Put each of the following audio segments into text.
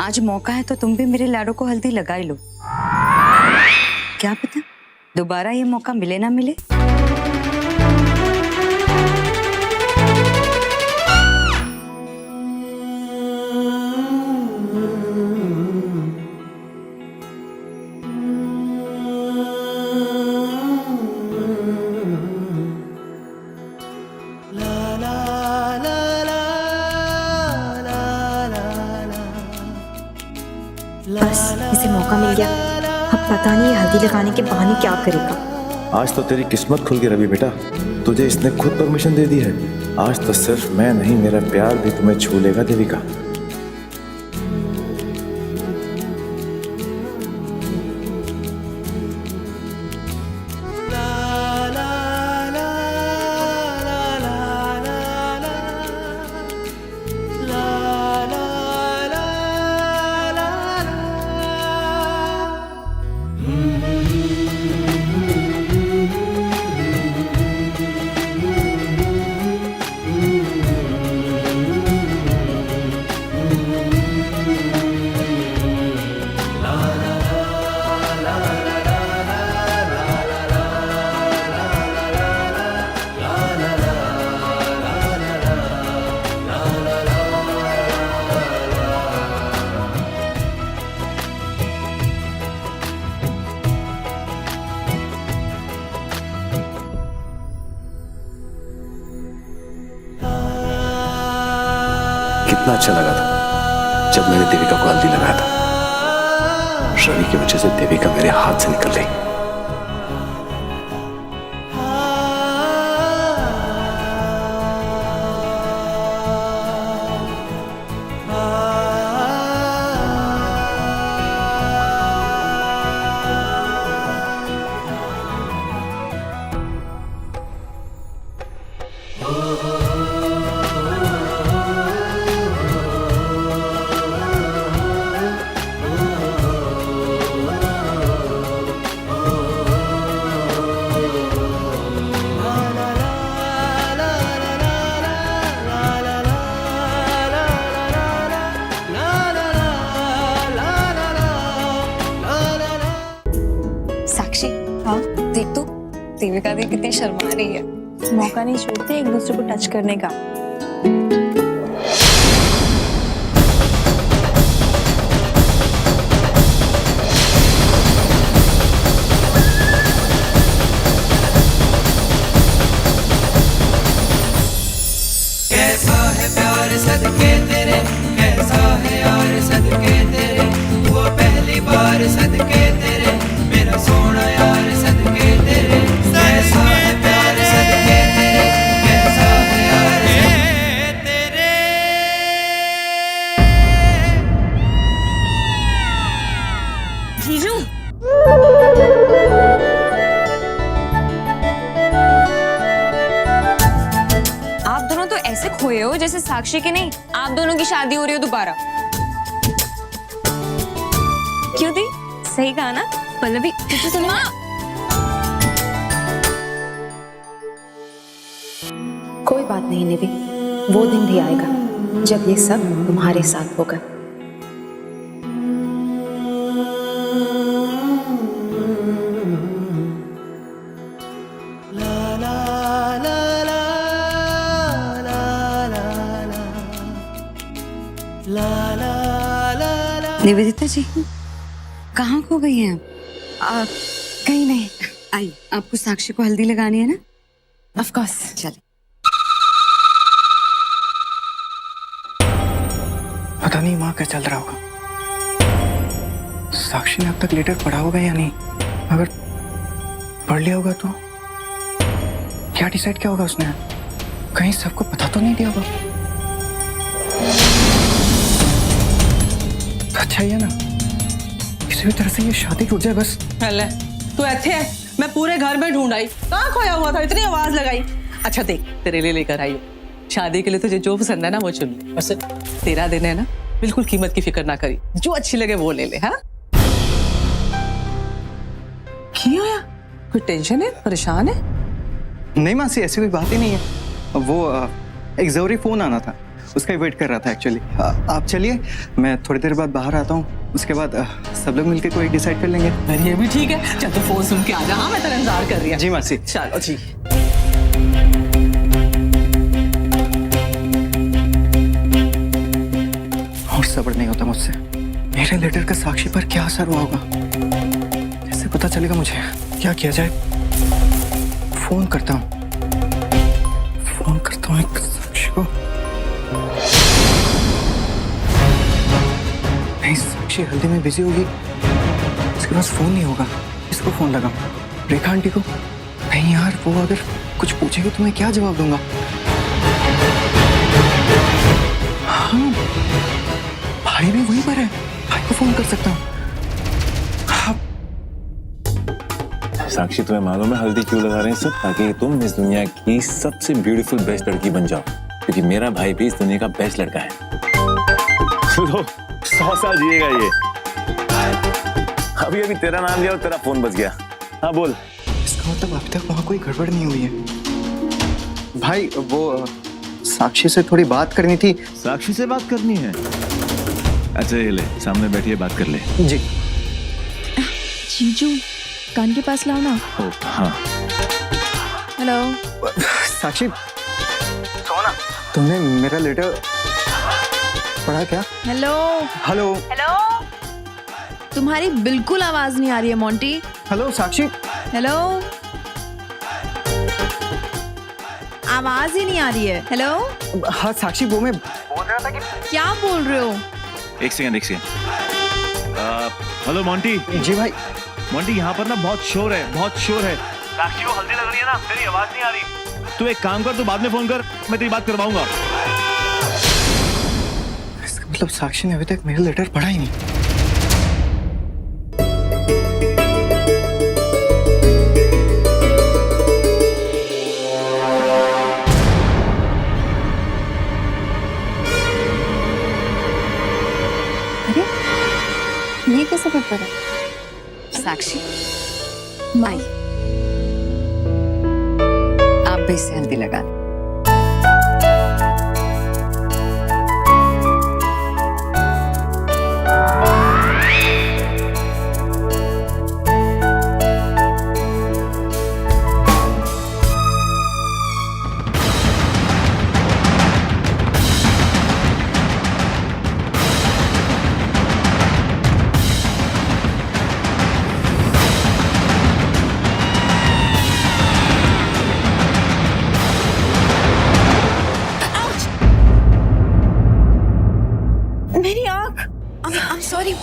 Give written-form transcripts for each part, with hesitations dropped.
आज मौका है तो तुम भी मेरे लाडो को हल्दी लगा ही लो। क्या पता दोबारा ये मौका मिले ना मिले। बस इसे मौका मिल गया। अब पता नहीं ये हल्दी लगाने के बहाने क्या करेगा। आज तो तेरी किस्मत खुल गई रवि बेटा, तुझे इसने खुद परमिशन दे दी है। आज तो सिर्फ मैं नहीं, मेरा प्यार भी तुम्हें छू लेगा देविका। कितना अच्छा लगा था जब मैंने देविका को हल्दी लगाया था। रवि की वजह से देविका मेरे हाथ से निकल गई। साक्षी, हाँ देख तो देविका दी कितनी शर्मा रही है। मौका नहीं छोड़ते एक दूसरे को टच करने का। कैसा है प्यार सदके तेरे, कैसा है यार सदके तेरे, वो पहली बार सदके तेरे, मेरा सोना यार सदके तेरे। कैसा है प्यार सदके तेरे, कैसा है यार सदके तेरे। जीजू, आप दोनों तो ऐसे खोए हो जैसे साक्षी की नहीं आप दोनों की शादी हो रही हो दोबारा। क्यों दी? सही कहा ना पल्लवी? माँ कोई बात नहीं निधि, वो दिन भी आएगा जब ये सब तुम्हारे साथ होगा। निवेदिता जी कहाँ खो गई हैं आप? कहीं नहीं। आई आपको साक्षी को हल्दी लगानी है ना? Of course. चल। पता नहीं वहां क्या चल रहा होगा। साक्षी ने अब तक लेटर पढ़ा होगा या नहीं? अगर पढ़ लिया होगा तो क्या डिसाइड किया होगा उसने? कहीं सबको पता तो नहीं दिया होगा? अच्छा ही है ना, किसी भी तरह से ये शादी टूट जाए बस। हेले तू ऐसे है, मैं पूरे घर में ढूंढ आई, कहाँ खोया हुआ था, इतनी आवाज लगाई। अच्छा देख तेरे लिए लेकर आई हूँ, शादी के लिए तुझे जो पसंद है ना वो चुन ले। बस तेरा दिन है ना, बिल्कुल कीमत की फिक्र ना करी, जो अच्छी लगे वो ले ले। हाँ क्यों आया? कोई टेंशन है, परेशान है? नहीं मासी, ऐसी कोई बात ही नहीं है। वो एक जरूरी फोन आना था, उसका ही वेट कर रहा था एक्चुअली। आप चलिए, मैं थोड़ी देर बाद बाहर आता हूँ, उसके बाद सब लोग मिलकर कोई डिसाइड कर लेंगे। अरे ये भी ठीक है, चल तो फोन सुन के आ जा। हाँ मैं तेरा इंतजार कर रही हूँ। जी मासी। चलो जी। और सब्र नहीं होता मुझसे। मेरे लेटर का साक्षी पर क्या असर हुआ होगा, कैसे पता चलेगा मुझे? क्या किया जाए? फोन करता हूँ एक साक्षी को। नहीं, साक्षी हल्दी में बिजी होगी, उसके पास फोन नहीं होगा। इसको फोन लगाऊं? रेखा आंटी को? नहीं यार, वो अगर कुछ पूछेगी तो मैं क्या जवाब दूंगा? हाँ, भाई भी वहीं पर है, भाई को फोन कर सकता हूँ। साक्षी, तुम्हें मालूम है हल्दी क्यों लगा रहे हैं सब? ताकि तुम इस दुनिया की सबसे ब्यूटीफुल बेस्ट लड़की बन जाओ, क्योंकि मेरा भाई भी इस दुनिया का बेस्ट लड़का है। लो, 100 साल जिएगा ये। अभी अभी तेरा नाम लिया और तेरा फोन बज गया। हाँ बोल। इसका मतलब अभी तक वहाँ कोई गड़बड़ नहीं हुई है। भाई वो साक्षी से थोड़ी बात करनी थी। साक्षी से बात करनी है? अच्छा ये ले, सामने बैठिए, बात कर ले। जी। जीजू, कान के पास लाओ ना। ओ हाँ। हेलो साक्षी, सोना, तुमने मेरा लेटर पढ़ा क्या? हेलो हेलो हेलो, तुम्हारी बिल्कुल आवाज नहीं आ रही है मोंटी। हेलो साक्षी। हेलो, आवाज ही नहीं आ रही है। हेलो। हाँ साक्षी, वो मैं बोल रहा था कि क्या बोल रहे हो? एक सेकंड। Hello Monty. जी भाई। मोंटी, यहाँ पर ना बहुत शोर है, बहुत शोर है। साक्षी को हल्दी लग रही है ना, तेरी आवाज नहीं आ रही। तू एक काम कर, तू बाद में फोन कर, मैं तेरी बात करवाऊंगा। इसका मतलब साक्षी ने अभी तक मेरा लेटर पढ़ा ही नहीं। ये कैसे पेपर है? साक्षी, माई, आप भी इसे हल्दी लगा दें। मेरी आँख। I'm sorry.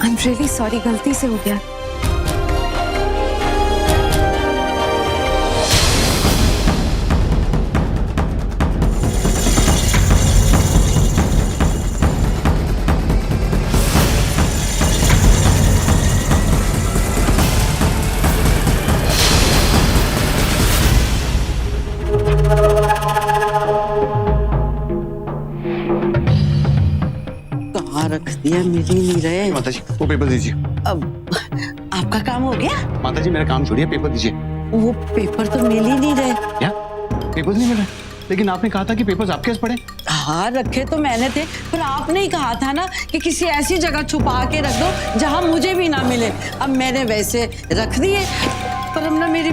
I'm really sorry, गलती से हो गया। रख दिया, मिल ही नहीं रहे। माता जी, वो पेपर दीजिए। अब आपका काम हो गया? माता जी, मेरा काम छोड़िए, पेपर दीजिए। वो पेपर तो मिल ही नहीं रहे। क्या पेपर नहीं मिल रहे? लेकिन आपने कहा था कि पेपर्स आपके पास पड़े। हाँ, रखे तो मैंने थे, पर आपने ही कहा था ना कि किसी ऐसी जगह छुपा के रख दो जहाँ मुझे भी ना मिले। अब मैंने वैसे रख दिए, पर अब ना मेरी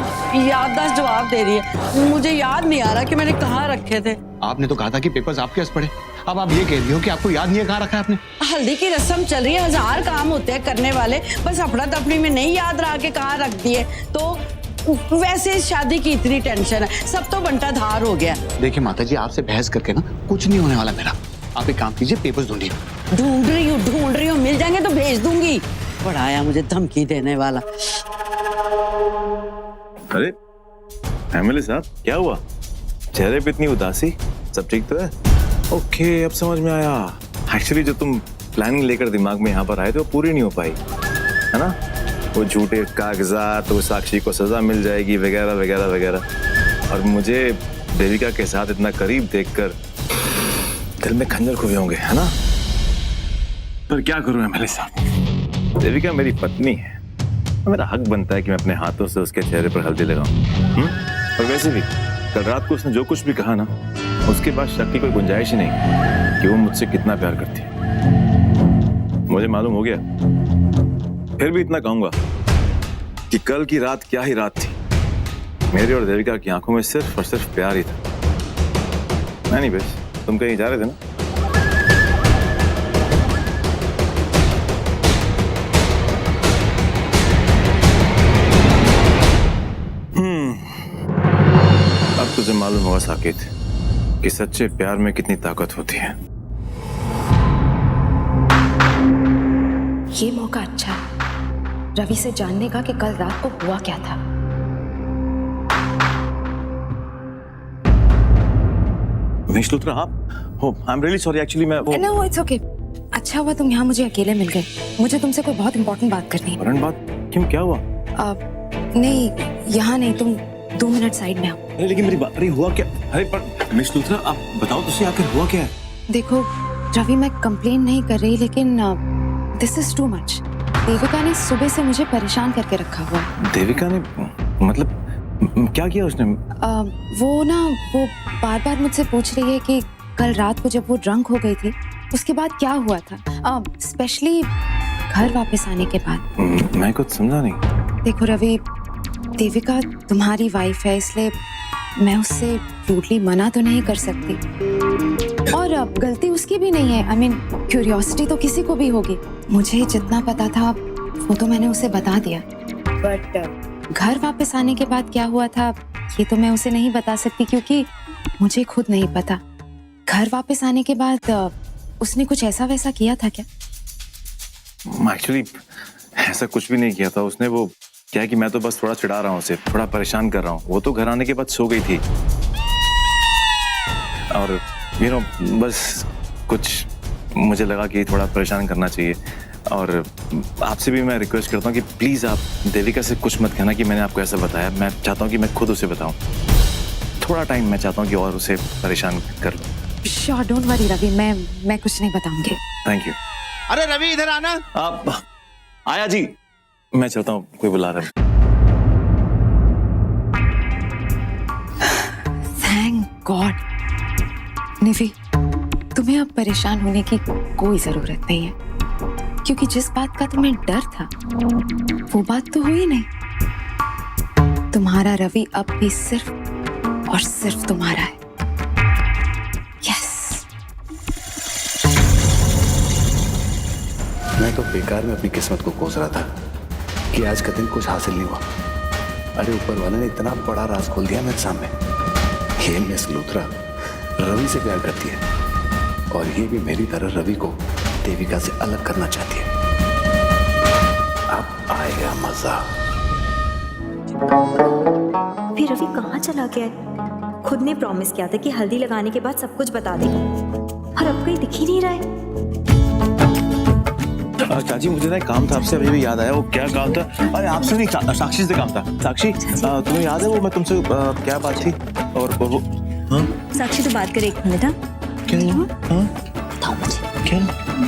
याददाश्त जवाब दे रही है। मुझे याद नहीं आ रहा कि मैंने कहाँ रखे थे। आपने तो कहा था कि पेपर्स आपके पास पड़े, अब आप ये कह रही हो कि आपको याद नहीं है कहाँ रखा है आपने। हल्दी की रस्म चल रही है, 1000 काम होते हैं करने वाले, बस अफड़ा तफड़ी में नहीं याद रहा कि कहाँ रख दिए। तो वैसे शादी की इतनी टेंशन है, सब तो बंटा धार हो गया। देखिए माता जी, आपसे बहस करके ना कुछ नहीं होने वाला मेरा। आप एक काम कीजिए, पेपर्स ढूंढिए। ढूंढ रही हूँ, मिल जाएंगे तो भेज दूंगी। बड़ा आया मुझे धमकी देने वाला। अरे एमएलए साहब, क्या हुआ? चेहरे पे इतनी उदासी, सब ठीक तो है? ओके, अब समझ में आया। एक्चुअली जो तुम प्लानिंग लेकर दिमाग में यहाँ पर आए थे वो पूरी नहीं हो पाई, है ना? वो झूठे कागजात, वो साक्षी को सजा मिल जाएगी वगैरह वगैरह वगैरह। और मुझे देविका के साथ इतना करीब देखकर दिल में खंजर खुले होंगे, है ना? पर क्या करूं एमएलए साहब, देविका मेरी पत्नी है, मेरा हक बनता है कि मैं अपने हाथों से उसके चेहरे पर हल्दी लगाऊं। और वैसे भी कल रात को उसने जो कुछ भी कहा ना, उसके बाद शक की कोई गुंजाइश ही नहीं कि वो मुझसे कितना प्यार करती है। मुझे मालूम हो गया, फिर भी इतना कहूंगा कि कल की रात क्या ही रात थी। मेरी और देविका की आंखों में सिर्फ और सिर्फ प्यार ही था। नहीं बस, तुम कहीं जा रहे थे ना? अब तुझे मालूम होगा साकेत कि सच्चे प्यार में कितनी ताकत होती है। ये मौका अच्छा है रवि से जानने का कि कल रात को हुआ क्या था। मिस लूथरा, आप हो, I am really sorry, actually मैं वो नो इट्स ओके। अच्छा हुआ तुम यहाँ मुझे अकेले मिल गए। मुझे तुमसे कोई बहुत इंपॉर्टेंट बात करनी है। वरन बात क्यों, क्या हुआ? नहीं, यहाँ नहीं, तुम 2 मिनट साइड में आओ। अरे लेकिन मेरी बात, अरे हुआ क्या? अरे पर मिस लूथरा, आप बताओ तो सही, आखिर हुआ क्या है? देखो रवि, मैं कंप्लेन नहीं कर रही, लेकिन this is too much. Devika ने सुबह से मुझे परेशान करके रखा हुआ है। देविका ने मतलब क्या किया उसने? वो बार बार मुझसे पूछ रही है कि कल रात को जब वो ड्रंक हो गई थी उसके बाद क्या हुआ था, स्पेशली घर वापस आने के बाद। मैं कुछ समझा नहीं। देखो रवि, देविका तुम्हारी वाइफ है, इसलिए मैं उससे रूडली मना तो नहीं कर सकती, और अब गलती उसकी भी नहीं है। आई मीन क्यूरियोसिटी तो किसी को भी होगी। मुझे जितना पता था वो तो मैंने उसे बता दिया, बट घर वापस आने के बाद क्या हुआ था ये तो मैं उसे नहीं बता सकती, क्योंकि मुझे खुद नहीं पता। घर वापस आने के बाद उसने कुछ ऐसा वैसा किया था क्या? एक्चुअली ऐसा कुछ भी नहीं किया था उसने। वो क्या है कि मैं तो बस थोड़ा चिढ़ा रहा हूँ उसे, थोड़ा परेशान कर रहा हूँ। वो तो घर आने के बाद सो गई थी, और बस कुछ मुझे लगा कि थोड़ा परेशान करना चाहिए। और आपसे भी मैं रिक्वेस्ट करता हूँ कि प्लीज आप देविका से कुछ मत कहना कि मैंने आपको ऐसा बताया। मैं चाहता हूँ कि मैं खुद उसे बताऊँ। थोड़ा टाइम मैं चाहता हूँ कि और उसे परेशान कर लूँ। श्योर, डोंट वरी रवि, मैं कुछ नहीं बताऊंगी। Thank you. अरे रवि इधर आना। आप आया जी, मैं चलता हूँ, कोई बुला रहा है। Thank God. निवी, तुम्हें अब परेशान होने की कोई जरूरत नहीं है, क्योंकि जिस बात का तुम्हें डर था वो बात तो हुई नहीं। तुम्हारा रवि अब भी सिर्फ और सिर्फ तुम्हारा है। यस। मैं तो बेकार में अपनी किस्मत को कोस रहा था कि आज का दिन कुछ हासिल नहीं हुआ। अरे ऊपर वाले ने इतना बड़ा राज खोल दिया मेरे सामने। ये मिस लूथरा रवि से प्यार करती है, और ये भी मेरी तरह रवि को देविका से अलग करना चाहती है। अब आएगा मजा। फिर रवि कहाँ चला गया है? खुद ने प्रॉमिस किया था कि हल्दी लगाने के बाद सब कुछ बता देगा, और अब कहीं दिख ही नहीं रहा है। चाची, मुझे ना एक काम था आपसे, अभी भी याद आया। वो क्या काम था? अरे आपसे नहीं, साक्षी से काम था। साक्षी, तुम्हें याद है वो मैं तुमसे क्या बात थी? और वो साक्षी तो बात करे 1 मिनट। क्या? बताओ मुझे। क्या?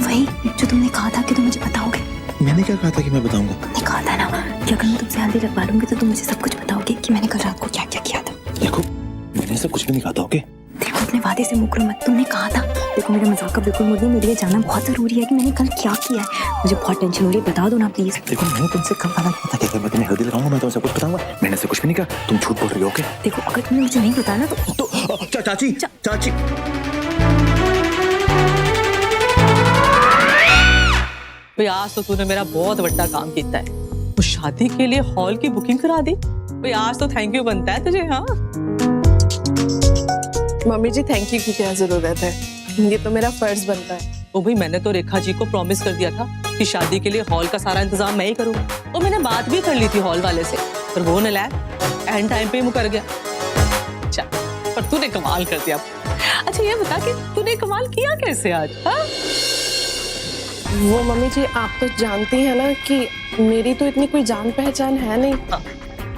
वही जो तुमने कहा था कि तुम मुझे बताओगे। मैंने क्या कहा था कि मैं बताऊंगा? तुमने कहा था ना कि अगर मैं तुमसे हल्दी लगवा लूंगी तो तुम मुझे सब कुछ बताओगे कि मैंने कल रात को क्या क्या किया था। देखो, मैंने ऐसा कुछ भी नहीं कहा था। ओके, देखो अपने वादे से मुकरो मत। तुमने कहा था। देखो मेरे मजाक का बिल्कुल मूड नहीं, मेरे लिए जानना बहुत जरूरी है कि मैंने कल क्या किया है। मुझे बहुत टेंशन हो रही है, बता दो ना प्लीज। देखो मैंने तुमसे कल वादा किया था कि मैं तुम्हें हल्दी लगाऊंगा, मैं तुमसे कुछ बताऊंगा। मैंने ऐसा कुछ भी नहीं कहा, तुम झूठ बोल रही हो। ओके, देखो अगर तुमने मुझे नहीं बताया ना तो चाची, चाची भाई आज तो तूने मेरा बहुत बड़ा काम किया है। तो शादी के लिए हॉल की बुकिंग करा दी। भाई आज तो थैंक यू बनता है तुझे। हाँ मम्मी जी, थैंक यू की क्या जरूरत है, ये तो मेरा फर्ज बनता है। तो भाई मैंने तो रेखा जी को प्रॉमिस कर दिया था कि शादी के लिए हॉल का सारा इंतजाम मैं ही करूँगा। तो मैंने बात भी कर ली थी हॉल वाले से, पर वो नालायक एंड टाइम पे मुकर गया। अच्छा, पर तूने कमाल कर दिया। अच्छा ये बता कि तूने कमाल किया कैसे आज? हाँ? वो मम्मी जी, आप तो जानती हैं ना कि मेरी तो इतनी कोई जान पहचान है नहीं। हाँ।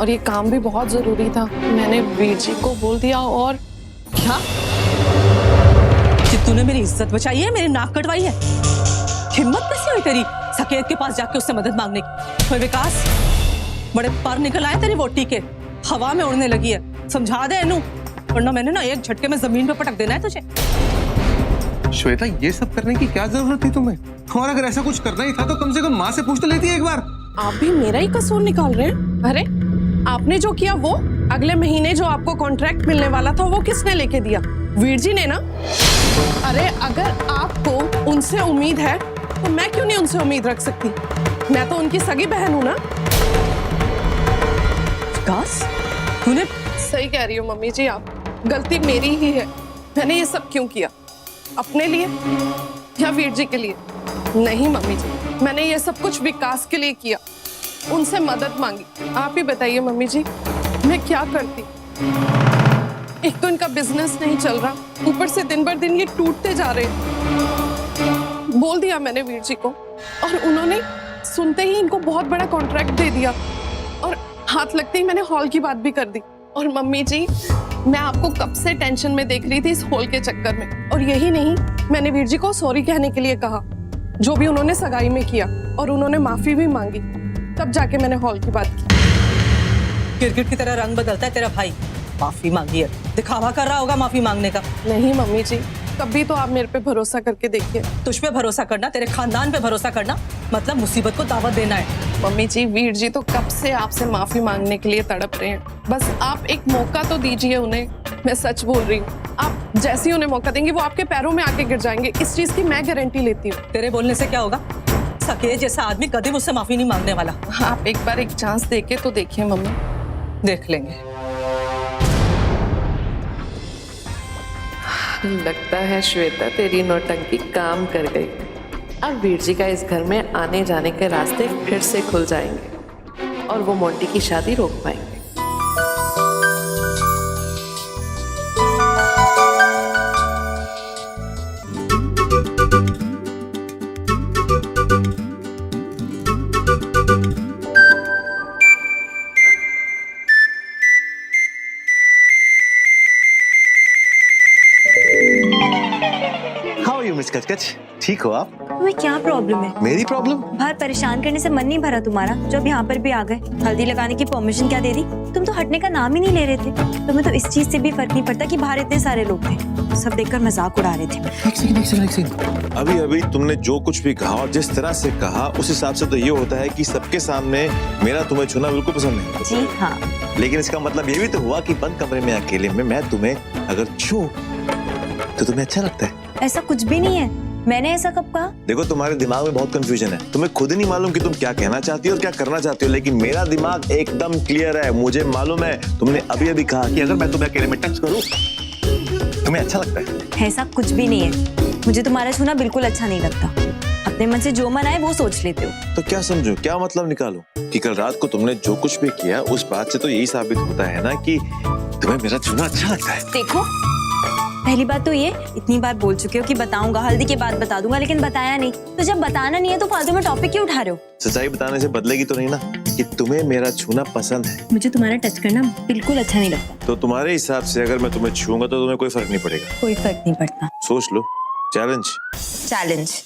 और ये काम भी बहुत जरूरी था। मैंने वीर जी को बोल दिया। और क्या कि तूने मेरी इज्जत बचाई है, मेरी नाक कटवाई है? हिम्मत कैसी हुई तेरी सकेत के पास जाके उससे मदद मांगने की? ओए विकास, बड़े पर निकल आए तेरी वोटी के, हवा में उड़ने लगी है। समझा दे इनू, वरना मैंने ना एक झटके में जमीन पे पटक देना है तुझे। श्वेता, ये सब करने की क्या जरूरत थी तुम्हें? और अगर ऐसा कुछ करना ही था तो कम से कम माँ से पूछ तो लेती एक बार। आप भी मेरा ही कसूर निकाल रहे हैं। अरे आपने जो किया वो, अगले महीने जो आपको कॉन्ट्रैक्ट मिलने वाला था वो किसने लेके दिया? वीर जी ने ना। अरे अगर आपको उनसे उम्मीद है तो मैं क्यों नहीं उनसे उम्मीद रख सकती? मैं तो उनकी सगी बहन हूं ना। विकास, तूने सही कह रही हो मम्मी जी आप, गलती मेरी ही है। मैंने ये सब क्यों किया? अपने लिए या वीर जी के लिए? नहीं मम्मी जी, मैंने ये सब कुछ विकास के लिए किया, उनसे मदद मांगी। आप ही बताइए मम्मी जी, मैं क्या करती? एक तो इनका बिजनेस नहीं चल रहा, ऊपर से दिन भर दिन ये टूटते जा रहे हैं। बोल दिया मैंने वीर जी को और उन्होंने सुनते ही इनको बहुत बड़ा कॉन्ट्रैक्ट दे दिया और हाथ लगते ही मैंने हॉल की बात भी कर दी। और मम्मी जी, मैं आपको कब से टेंशन में देख रही थी इस हॉल के चक्कर में। और यही नहीं, मैंने वीर जी को सॉरी कहने के लिए कहा जो भी उन्होंने सगाई में किया, और उन्होंने माफी भी मांगी। तब जाके मैंने हॉल की बात की। गिरगिट की तरह रंग बदलता है तेरा भाई। माफी मांगी है, दिखावा कर रहा होगा माफी मांगने का। नहीं मम्मी जी, कभी तो आप मेरे पे भरोसा करके देखिए। तुझ पे भरोसा करना, तेरे खानदान पे भरोसा करना मतलब मुसीबत को दावत देना है। मम्मी जी, वीर जी तो कब से आपसे माफी मांगने के लिए तड़प रहे हैं। बस आप एक मौका तो दीजिए उन्हें। मैं सच बोल रही हूँ, आप जैसे ही उन्हें मौका देंगे वो आपके पैरों में आके गिर जाएंगे। इस चीज की मैं गारंटी लेती हूँ। तेरे बोलने से क्या होगा? सके जैसा आदमी कभी मुझसे माफी नहीं मांगने वाला। आप एक बार एक चांस देके तो देखिए मम्मी। देख लेंगे। लगता है श्वेता तेरी नौटंकी काम कर गई। अब वीर जी का इस घर में आने जाने के रास्ते फिर से खुल जाएंगे और वो मोंटी की शादी रोक पाएंगे। मिस कचकच, ठीक हो आप? तुम्हें क्या प्रॉब्लम है? मेरी प्रॉब्लम? बाहर परेशान करने से मन नहीं भरा तुम्हारा, जो अब यहाँ पर भी आ गए? हल्दी लगाने की परमिशन क्या दे दी? तुम तो हटने का नाम ही नहीं ले रहे थे। तुम्हें तो इस चीज से भी फर्क नहीं पड़ता कि बाहर इतने सारे लोग थे, सब देखकर मजाक उड़ा रहे थे। अभी अभी तुमने जो कुछ भी कहा और जिस तरह से कहा उस हिसाब से तो ये होता है कि सबके सामने मेरा तुम्हें छूना बिल्कुल पसंद नहीं। जी हाँ। लेकिन इसका मतलब ये भी तो हुआ कि बंद कमरे में अकेले में मैं तुम्हें अगर छू तो तुम्हें अच्छा लगता है? ऐसा कुछ भी नहीं है, मैंने ऐसा कब कहा? देखो, तुम्हारे दिमाग में बहुत कंफ्यूजन है, तुम्हें खुद ही नहीं मालूम कि तुम क्या कहना चाहती हो और क्या करना चाहती हो। लेकिन मेरा दिमाग एकदम क्लियर है, मुझे मालूम है। तुमने अभी अभी कहा कि अगर मैं तुम्हें अकेले में टच करूं तुम्हें अच्छा लगता है। ऐसा कुछ भी नहीं है, मुझे तुम्हारा छूना बिल्कुल अच्छा नहीं लगता। अपने मन से जो मन आए वो सोच लेते हो। तो क्या समझो, क्या मतलब निकालो कि कल रात को तुमने जो कुछ भी किया उस बात से तो यही साबित होता है ना कि तुम्हें मेरा छूना अच्छा लगता है। देखो, पहली बात तो ये, इतनी बार बोल चुके हो कि बताऊंगा, हल्दी के बाद बता दूंगा, लेकिन बताया नहीं। तो जब बताना नहीं है तो फालतू में टॉपिक क्यों उठा रहे हो? सच्चाई बताने से बदलेगी तो नहीं ना कि तुम्हें मेरा छूना पसंद है। मुझे तुम्हारा टच करना बिल्कुल अच्छा नहीं लगता। तो तुम्हारे हिसाब से अगर मैं तुम्हें छूंगा तो तुम्हें कोई फर्क नहीं पड़ेगा? कोई फर्क नहीं पड़ता। सोच लो। चैलेंज। चैलेंज।